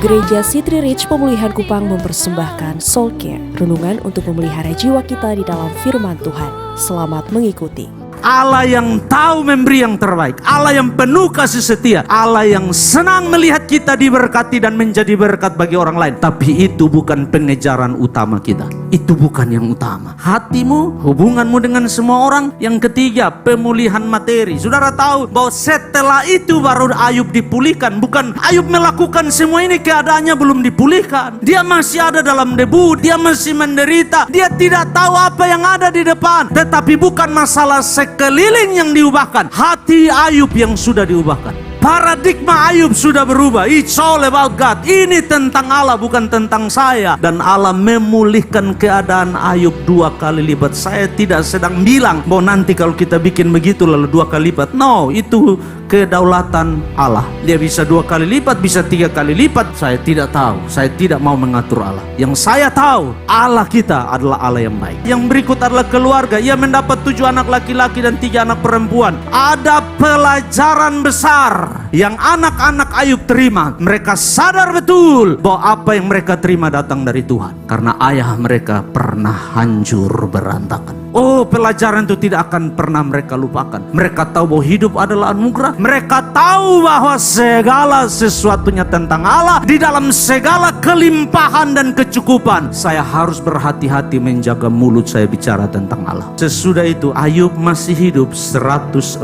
Gereja City Reach Pemulihan Kupang mempersembahkan Soul Care, renungan untuk memelihara jiwa kita di dalam firman Tuhan. Selamat mengikuti. Allah yang tahu memberi yang terbaik, Allah yang penuh kasih setia, Allah yang senang melihat kita diberkati dan menjadi berkat bagi orang lain. Tapi itu bukan pengejaran utama kita, itu bukan yang utama. Hatimu, hubunganmu dengan semua orang. Yang ketiga, pemulihan materi. Saudara tahu bahwa setelah itu baru Ayub dipulihkan. Bukan Ayub melakukan semua ini, keadaannya belum dipulihkan. Dia masih ada dalam debu, dia masih menderita, dia tidak tahu apa yang ada di depan. Tetapi bukan masalah sekeliling yang diubahkan, hati Ayub yang sudah diubahkan. Paradigma Ayub sudah berubah. It's all about God. Ini tentang Allah, bukan tentang saya. Dan Allah memulihkan keadaan Ayub 2 kali lipat. Saya tidak sedang bilang bahwa nanti kalau kita bikin begitu lalu 2 kali lipat. No, itu kedaulatan Allah. Dia bisa 2 kali lipat, bisa 3 kali lipat. Saya tidak tahu. Saya tidak mau mengatur Allah. Yang saya tahu, Allah kita adalah Allah yang baik. Yang berikut adalah keluarga. Ia mendapat 7 anak laki-laki dan 3 anak perempuan. Ada pelajaran besar yang anak-anak Ayub terima. Mereka sadar betul bahwa apa yang mereka terima datang dari Tuhan, karena ayah mereka pernah hancur berantakan. Oh, pelajaran itu tidak akan pernah mereka lupakan. Mereka tahu bahwa hidup adalah anugerah. Mereka tahu bahwa segala sesuatunya tentang Allah. Di dalam segala kelimpahan dan kecukupan, saya harus berhati-hati menjaga mulut saya bicara tentang Allah. Sesudah itu Ayub masih hidup 140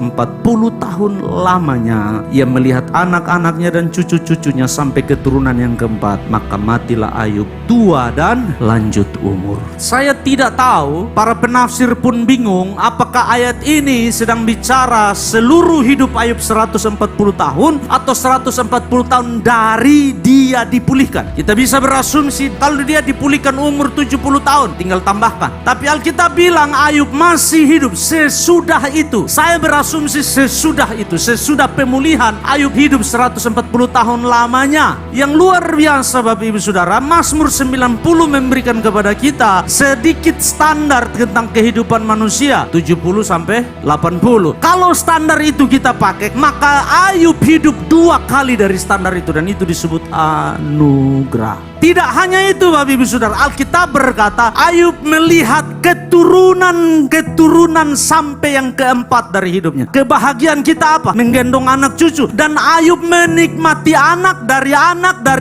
tahun lamanya. Ia melihat anak-anaknya dan cucu-cucunya sampai keturunan yang keempat. Maka matilah Ayub tua dan lanjut umur. Saya tidak tahu, para penafsir pun bingung, apakah ayat ini sedang bicara seluruh hidup Ayub 140 tahun atau 140 tahun dari dia dipulihkan. Kita bisa berasumsi kalau dia dipulihkan umur 70 tahun, tinggal tambahkan. Tapi Alkitab bilang Ayub masih hidup sesudah itu. Saya berasumsi sesudah itu, sesudah pemulihan, Ayub hidup 140 tahun lamanya. Yang luar biasa Bapak Ibu Saudara, Mazmur 90 memberikan kepada kita sedikit standar tentang kehidupan manusia, 70 sampai 80. Kalau standar itu kita pakai, maka Ayub hidup 2 kali dari standar itu, dan itu disebut anugerah. Tidak hanya itu Bapak Ibu Saudara, Alkitab berkata Ayub melihat keturunan sampai yang keempat dari hidupnya. Kebahagiaan kita apa? Menggendong anak cucu. Dan Ayub menikmati anak dari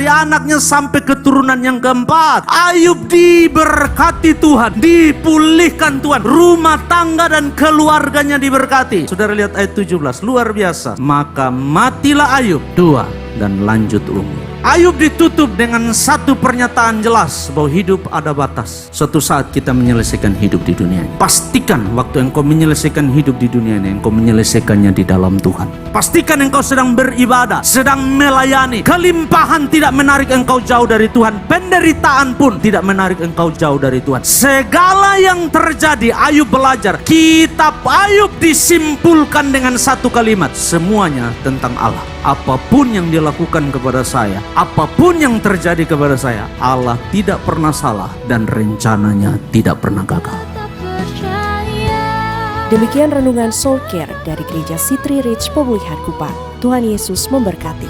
anaknya sampai keturunan yang keempat. Ayub diberkati Tuhan, dipulihkan Tuhan, rumah tangga dan keluarganya diberkati. Saudara lihat ayat 17, luar biasa. Maka matilah Ayub 2 dan lanjut umur. Ayub ditutup dengan satu pernyataan jelas bahwa hidup ada batas. Suatu saat kita menyelesaikan hidup di dunia ini. Pastikan waktu engkau menyelesaikan hidup di dunia ini, engkau menyelesaikannya di dalam Tuhan. Pastikan engkau sedang beribadah, sedang melayani. Kelimpahan tidak menarik engkau jauh dari Tuhan. Penderitaan pun tidak menarik engkau jauh dari Tuhan. Segala yang terjadi, Ayub belajar. Kitab Ayub disimpulkan dengan satu kalimat. Semuanya tentang Allah. Apapun yang dia lakukan kepada saya, apapun yang terjadi kepada saya, Allah tidak pernah salah dan rencananya tidak pernah gagal. Demikian renungan Soul Care dari Gereja City Reach Pemulihan Kupang. Tuhan Yesus memberkati.